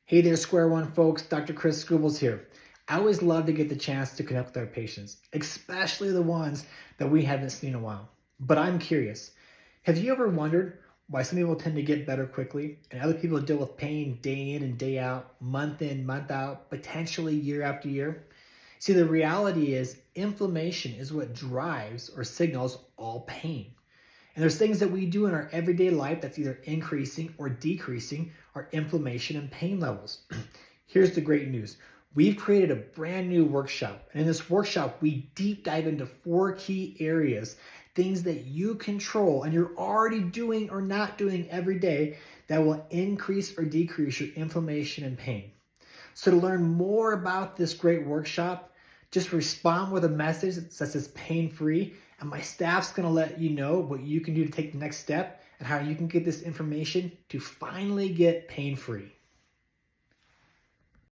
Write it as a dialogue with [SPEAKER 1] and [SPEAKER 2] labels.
[SPEAKER 1] Hey there, Square One folks. Dr. Chris Scrubbles here. I always love to get the chance to connect with our patients, especially the ones that we haven't seen in a while. But I'm curious, have you ever wondered why some people tend to get better quickly and other people deal with pain day in and day out, month in, month out, potentially year after year? See, the reality is inflammation is what drives or signals all pain. And there's things that we do in our everyday life that's either increasing or decreasing our inflammation and pain levels. Here's the great news. We've created a brand new workshop. And in this workshop, we deep dive into 4 key areas, things that you control and you're already doing or not doing every day that will increase or decrease your inflammation and pain. So to learn more about this great workshop, just respond with a message that says pain-free, and my staff's gonna let you know what you can do to take the next step and how you can get this information to finally get pain-free.